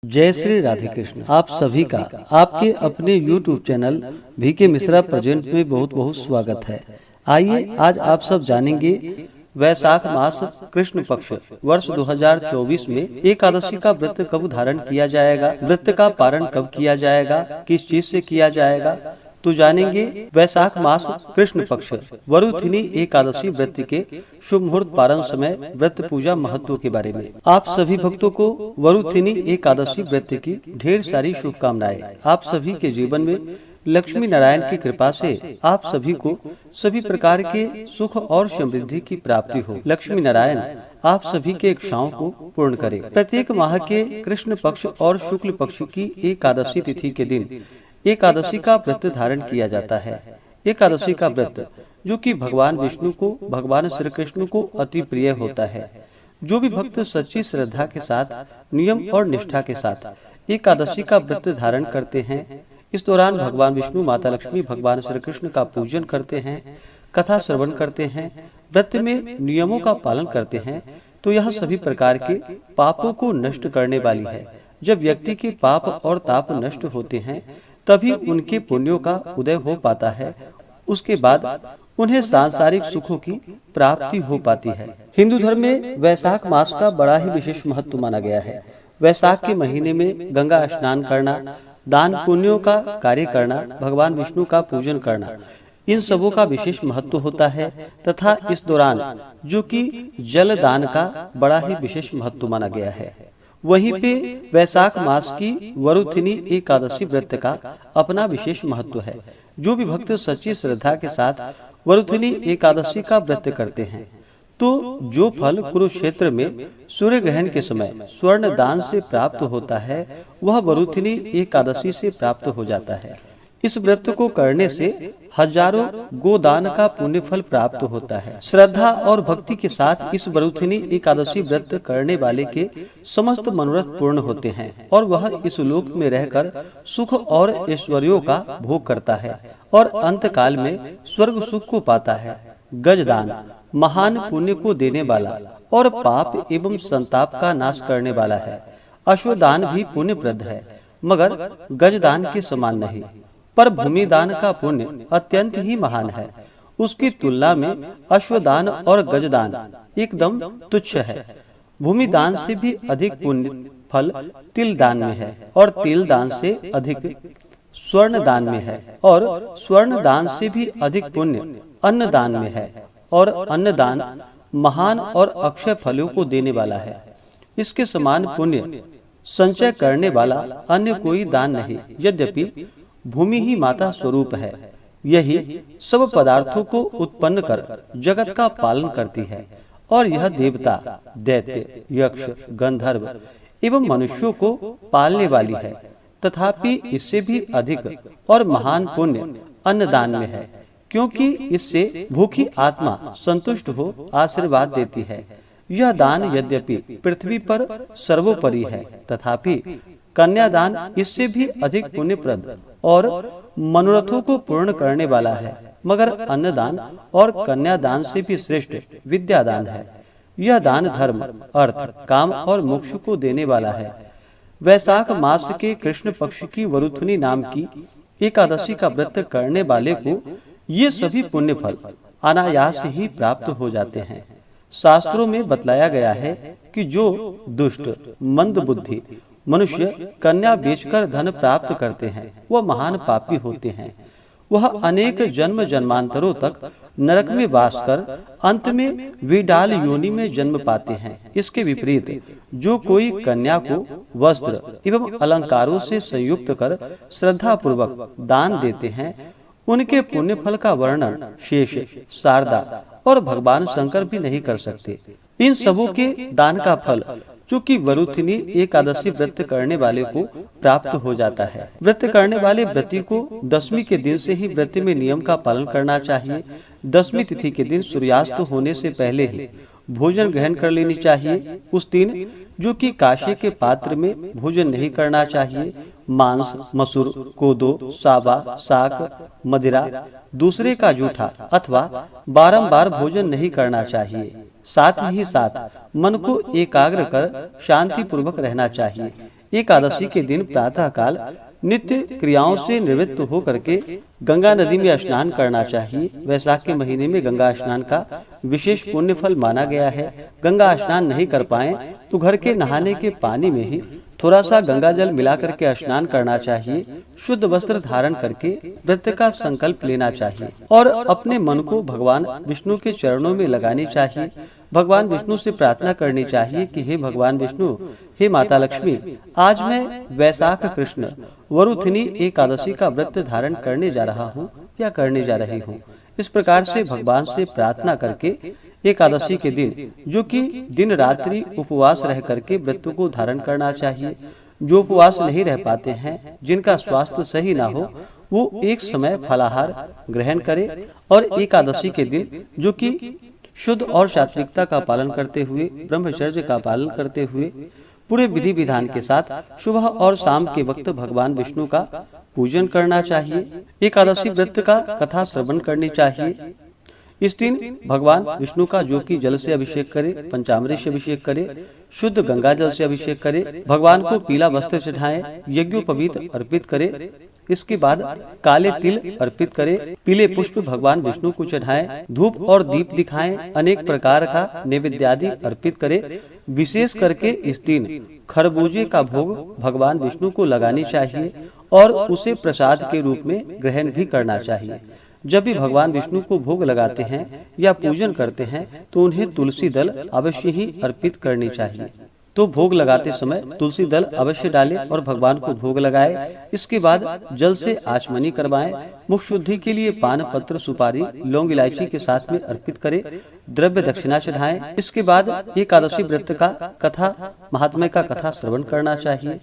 जय श्री राधे कृष्ण। आप सभी का आपके अपने YouTube channel VK Mishra present में बहुत बहुत स्वागत है। आइए आज आप सब जानेंगे वैशाख मास कृष्ण पक्ष वर्ष 2024 में एकादशी का व्रत कब धारण किया जाएगा, व्रत का पारण कब किया जाएगा, किस चीज से किया जाएगा। तो जानेंगे वैशाख मास कृष्ण पक्ष वरुथिनी एकादशी व्रत के शुभ मुहूर्त पारण समय व्रत पूजा महत्व के बारे में। आप सभी भक्तों को वरुथिनी एकादशी व्रत की ढेर सारी शुभकामनाएं। आप सभी के जीवन में लक्ष्मी नारायण की कृपा से आप सभी को सभी प्रकार के सुख और समृद्धि की प्राप्ति हो। लक्ष्मी नारायण आप सभी के इच्छाओं को पूर्ण करें। प्रत्येक माह के कृष्ण पक्ष और शुक्ल पक्ष की एकादशी तिथि के दिन एकादशी का व्रत धारण किया जाता है। एकादशी का व्रत जो कि भगवान विष्णु को, भगवान श्री कृष्ण को अति प्रिय होता है। जो भी भक्त सच्ची श्रद्धा के साथ, नियम और निष्ठा के साथ एकादशी का व्रत धारण करते हैं, इस दौरान भगवान विष्णु, माता लक्ष्मी, भगवान श्री कृष्ण का पूजन करते हैं, कथा श्रवण करते हैं, व्रत में नियमों का पालन करते हैं, तो यह सभी प्रकार के पापों को नष्ट करने वाली है। जब व्यक्ति के पाप और ताप नष्ट होते हैं तभी उनके पुण्यों का उदय हो पाता है। उसके बाद उन्हें सांसारिक सुखों की प्राप्ति हो पाती है। हिंदू धर्म में वैशाख मास का बड़ा ही विशेष महत्व माना गया है। वैशाख के महीने में गंगा स्नान करना, दान पुण्यों का कार्य करना, भगवान विष्णु का पूजन करना, इन सबों का विशेष महत्व होता है। तथा इस दौरान जो कि जल दान का बड़ा ही विशेष महत्व माना गया है। वहीं पे वैशाख मास की वरुथिनी एकादशी व्रत का अपना विशेष महत्व है। जो भी भक्त सच्ची श्रद्धा के साथ वरुथिनी एकादशी का व्रत करते हैं तो जो फल कुरुक्षेत्र में सूर्य ग्रहण के समय स्वर्ण दान से प्राप्त होता है वह वरुथिनी एकादशी से प्राप्त हो जाता है। इस व्रत को करने से हजारों गोदान का पुण्य फल प्राप्त होता है। श्रद्धा और भक्ति के साथ इस वरुथिनी एकादशी व्रत करने वाले के समस्त मनोरथ पूर्ण होते हैं और वह इस लोक में रहकर सुख और ऐश्वर्यों का भोग करता है और अंत काल में स्वर्ग सुख को पाता है। गजदान महान पुण्य को देने वाला और पाप एवं संताप का नाश करने वाला है। अश्वदान भी पुण्यप्रद है मगर गजदान के समान नहीं, पर भूमिदान का पुण्य अत्यंत ही महान है। उसकी तुलना में अश्वदान और गजदान एकदम तुच्छ है। भूमिदान से भी अधिक पुण्य फल तिल दान में है और तिल दान से अधिक स्वर्ण दान में है और स्वर्ण दान से भी अधिक पुण्य अन्न दान में है और अन्नदान महान और अक्षय फलों को देने वाला है। इसके समान पुण्य संचय करने वाला अन्य कोई दान नहीं। यद्यपि भूमि ही माता स्वरूप है, यही सब पदार्थों को उत्पन्न कर जगत का पालन करती है और यह देवता, दैत्य, यक्ष, गंधर्व एवं मनुष्यों को पालने वाली है। तथापि इससे भी अधिक और महान पुण्य अन्नदान में है, क्योंकि इससे भूखी आत्मा संतुष्ट हो आशीर्वाद देती है। यह दान यद्यपि पृथ्वी पर सर्वोपरि है, तथापि कन्यादान इससे भी अधिक पुण्यप्रद और मनोरथों को पूर्ण करने वाला है। मगर अन्नदान और कन्यादान से भी श्रेष्ठ विद्यादान है। यह दान धर्म, अर्थ, काम और मोक्ष को देने वाला है। वैशाख मास के कृष्ण पक्ष की वरुथिनी नाम की एकादशी का व्रत करने वाले को ये सभी पुण्य फल अनायास ही प्राप्त हो जाते हैं। शास्त्रों में बतलाया गया है कि जो दुष्ट, मंद बुद्धि मनुष्य कन्या बेचकर धन प्राप्त करते हैं वह महान पापी होते हैं। वह अनेक जन्म जन्मांतरों तक नरक में वास कर अंत में विडाल योनि में जन्म पाते हैं। इसके विपरीत जो कोई कन्या को वस्त्र एवं अलंकारों से संयुक्त कर श्रद्धा पूर्वक दान देते हैं उनके पुण्य फल का वर्णन शेष, शारदा और भगवान शंकर भी नहीं कर सकते। इन सबों के दान का फल जो कि वरुथिनी एकादशी व्रत करने वाले को प्राप्त हो जाता है। व्रत करने वाले व्रती को दशमी के दिन से ही व्रत में नियम का पालन करना चाहिए। दशमी तिथि के दिन सूर्यास्त होने से पहले ही भोजन ग्रहण कर लेनी चाहिए। उस दिन जो कि काशे के पात्र में भोजन नहीं करना चाहिए। मांस, मसूर, कोदो, सावा, साग, मदिरा, दूसरे का जूठा अथवा बारंबार भोजन नहीं करना चाहिए। साथ ही साथ मन को एकाग्र कर शांति पूर्वक रहना चाहिए। एकादशी के दिन प्रातः काल नित्य क्रियाओं से निवृत्त होकर के गंगा नदी में स्नान करना चाहिए। वैशाख के महीने में गंगा स्नान का विशेष पुण्य फल माना गया है। गंगा स्नान नहीं कर पाए तो घर के नहाने के पानी में ही थोड़ा सा गंगा जल मिला करके स्नान करना चाहिए। शुद्ध वस्त्र धारण करके व्रत का संकल्प लेना चाहिए और अपने मन को भगवान विष्णु के चरणों में लगानी चाहिए। भगवान विष्णु से प्रार्थना करनी चाहिए कि हे भगवान विष्णु, हे माता लक्ष्मी, आज मैं वैशाख कृष्ण वरुथिनी एकादशी का व्रत धारण करने जा रहा हूँ या करने जा रही हूँ। इस प्रकार से भगवान से प्रार्थना करके एकादशी के दिन, जो कि दिन रात्रि उपवास रह करके व्रत को धारण करना चाहिए। जो उपवास नहीं रह पाते हैं, जिनका स्वास्थ्य सही ना हो, वो एक समय फलाहार ग्रहण करे और एकादशी के दिन, जो कि शुद्ध और सात्विकता का पालन करते हुए, ब्रह्मचर्य का पालन करते हुए, पूरे विधि विधान के साथ सुबह और शाम के वक्त भगवान विष्णु का पूजन करना चाहिए। एकादशी व्रत का कथा श्रवण करनी चाहिए। इस दिन भगवान विष्णु का जो कि जल से अभिषेक करे, पंचामृत से अभिषेक करे, शुद्ध गंगा जल से अभिषेक करे, भगवान को पीला वस्त्र चढ़ाएं, यज्ञोपवीत अर्पित करे। इसके बाद काले तिल अर्पित करे, पीले पुष्प भगवान विष्णु को चढ़ाएं, धूप और दीप दिखाएं, अनेक प्रकार का नैवेद्यादि अर्पित करे। विशेष करके इस दिन खरबूजे का भोग भगवान विष्णु को लगानी चाहिए और उसे प्रसाद के रूप में ग्रहण भी करना चाहिए। जब भी भगवान विष्णु को भोग लगाते हैं या पूजन करते हैं तो उन्हें तुलसी दल अवश्य ही अर्पित करनी चाहिए। तो भोग लगाते समय तुलसी दल अवश्य डालें और भगवान को भोग लगाए। इसके बाद जल से आचमनी करवाएं। मुख शुद्धि के लिए पान पत्र, सुपारी, लौंग, इलायची के साथ में अर्पित करें। द्रव्य दक्षिणा चढ़ाएं। इसके बाद एकादशी व्रत का कथा महात्म्य का कथा श्रवण करना चाहिए।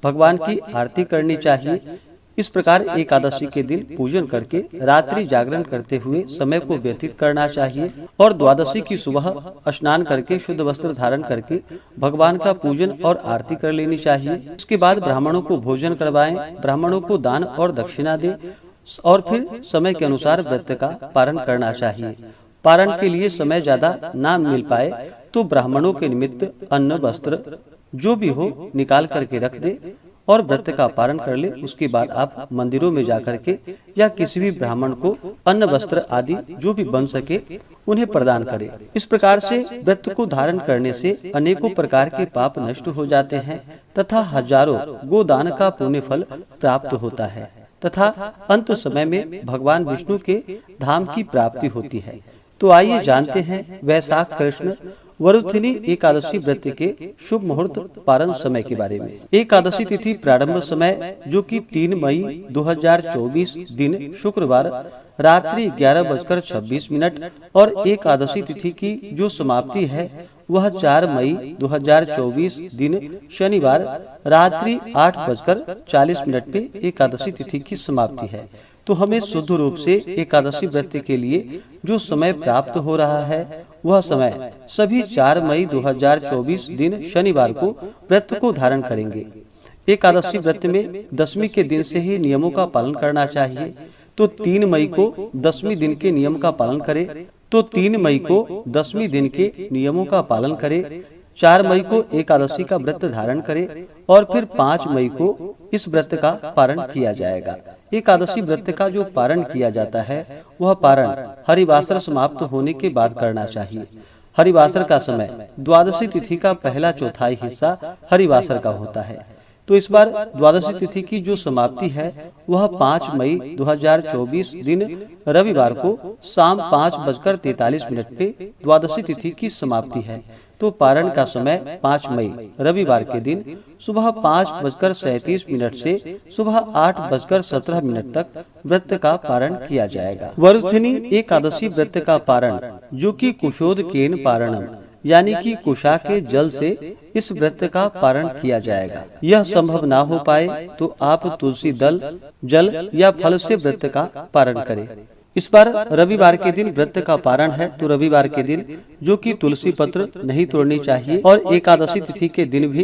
भगवान की आरती करनी चाहिए। इस प्रकार एकादशी के दिन पूजन करके रात्रि जागरण करते हुए समय को व्यतीत करना चाहिए और द्वादशी की सुबह स्नान करके शुद्ध वस्त्र धारण करके भगवान का पूजन और आरती कर लेनी चाहिए। इसके बाद ब्राह्मणों को भोजन करवाएं, ब्राह्मणों को दान और दक्षिणा दें और फिर समय के अनुसार व्रत का पारण करना चाहिए। पारण के लिए समय ज्यादा ना मिल पाए तो ब्राह्मणों के निमित्त अन्न वस्त्र जो भी हो निकाल करके रख दे और व्रत का पारण कर ले। उसके बाद आप मंदिरों में जाकर के या किसी भी ब्राह्मण को अन्न वस्त्र आदि जो भी बन सके उन्हें प्रदान करें। इस प्रकार से व्रत को धारण करने से अनेकों प्रकार के पाप नष्ट हो जाते हैं तथा हजारों गोदान का पुण्य फल प्राप्त होता है तथा अंत समय में भगवान विष्णु के धाम की प्राप्ति होती है। तो आइए जानते हैं वैशाख कृष्ण वरुथिनी एकादशी व्रत के शुभ मुहूर्त पारण समय के बारे में। एकादशी तिथि प्रारंभ समय जो कि 3 मई 2024 दिन शुक्रवार रात्रि 11:26 और एकादशी तिथि की जो समाप्ति है वह 4 मई 2024 दिन शनिवार रात्रि 8:40 पे एकादशी तिथि की समाप्ति है। तो हमें शुद्ध रूप से एकादशी व्रत के लिए जो समय प्राप्त हो रहा है वह समय सभी 4 मई 2024 दिन शनिवार को व्रत को धारण करेंगे। एकादशी व्रत में दशमी के दिन से ही नियमों का पालन करना चाहिए। तो 3 मई को दशमी दिन के नियम का पालन करें। 4 मई को एकादशी का व्रत धारण करें और फिर 5 मई को इस व्रत का पारण किया जाएगा। एकादशी व्रत का जो पारण किया जाता है वह पारण हरिवासर समाप्त होने के बाद करना चाहिए। हरिवासर का समय द्वादशी तिथि का पहला चौथाई हिस्सा हरिवासर का होता है। तो इस बार द्वादशी तिथि की जो समाप्ति है वह 5 मई 2024 दिन रविवार को शाम 5:43 पे द्वादशी तिथि की समाप्ति है। तो पारण का समय 5 मई रविवार के दिन सुबह 5:37 से सुबह 8:17 तक व्रत का पारण किया जाएगा। वरुथिनी एकादशी व्रत का पारण जो कि कुशोदकेन पारणम यानी कि कुशा के जल से इस व्रत का पारण किया जाएगा। यह संभव ना हो पाए तो आप तुलसी दल, जल या फल से व्रत का पारण करें। इस बार रविवार के दिन व्रत का पारण है तो रविवार के दिन जो कि तुलसी पत्र नहीं तोड़नी चाहिए और एकादशी तिथि के दिन भी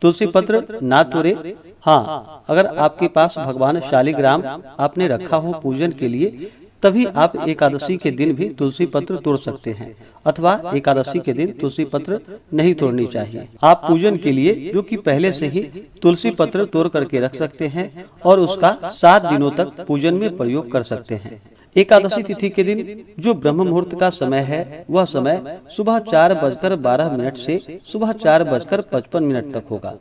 तुलसी पत्र ना तोड़े। हाँ, अगर आपके पास भगवान शालिग्राम आपने रखा हो पूजन के लिए तभी आप एकादशी के दिन भी तुलसी पत्र तोड़ सकते हैं, अथवा एकादशी के दिन तुलसी पत्र नहीं तोड़नी चाहिए। आप पूजन के लिए जो कि पहले से ही तुलसी पत्र तोड़ करके रख सकते हैं और उसका 7 दिनों तक पूजन में प्रयोग कर सकते हैं। एकादशी तिथि के दिन जो ब्रह्म मुहूर्त का समय है, वह समय सुबह 4:12 से सुबह 4:55 तक होगा।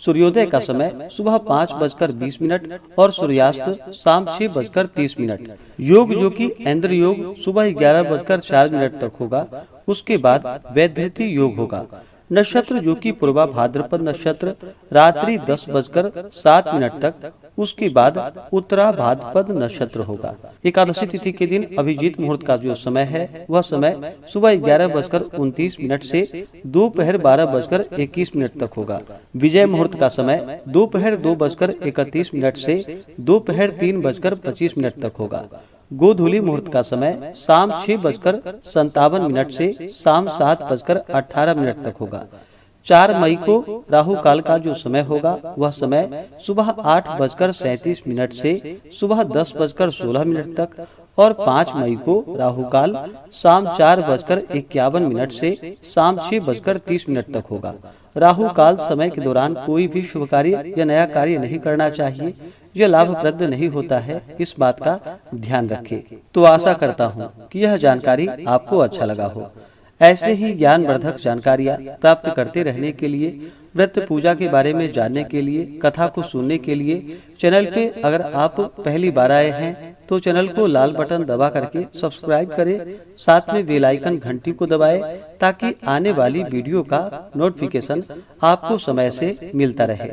सूर्योदय का समय सुबह 5:20 और सूर्यास्त शाम 6:30। योग जो कि इंद्र योग सुबह 11:04 तक होगा। उसके बाद वैधृति योग होगा। नक्षत्र जो कि पूर्वा भाद्रपद नक्षत्र रात्रि 10:07 तक, उसके बाद उत्तरा भाद्रपद नक्षत्र होगा। एकादशी तिथि के दिन अभिजीत मुहूर्त का जो समय है, वह समय सुबह 11:29 से दोपहर 12:21 तक होगा। विजय मुहूर्त का समय दोपहर 2:31 से दोपहर 3:25 तक होगा। गोधूली मुहूर्त का समय शाम 6:57 से शाम 7:18 तक होगा। 4 मई को राहु काल का जो समय होगा, वह समय सुबह 8:37 से सुबह 10:16 तक और 5 मई को राहु काल शाम 4:51 से शाम 6:30 तक होगा। राहु काल समय के दौरान कोई भी शुभ कार्य या नया कार्य नहीं करना चाहिए। यह लाभप्रद नहीं होता है, इस बात का ध्यान रखें। तो आशा करता हूँ कि यह जानकारी आपको अच्छा लगा हो। ऐसे ही ज्ञानवर्धक जानकारियाँ प्राप्त करते रहने के लिए, व्रत पूजा के बारे में जानने के लिए, कथा को सुनने के लिए चैनल पे अगर आप पहली बार आए हैं तो चैनल को लाल बटन दबा करके सब्सक्राइब करें, साथ में बेल आइकन घंटी को दबाएं ताकि आने वाली वीडियो का नोटिफिकेशन आपको समय से मिलता रहे।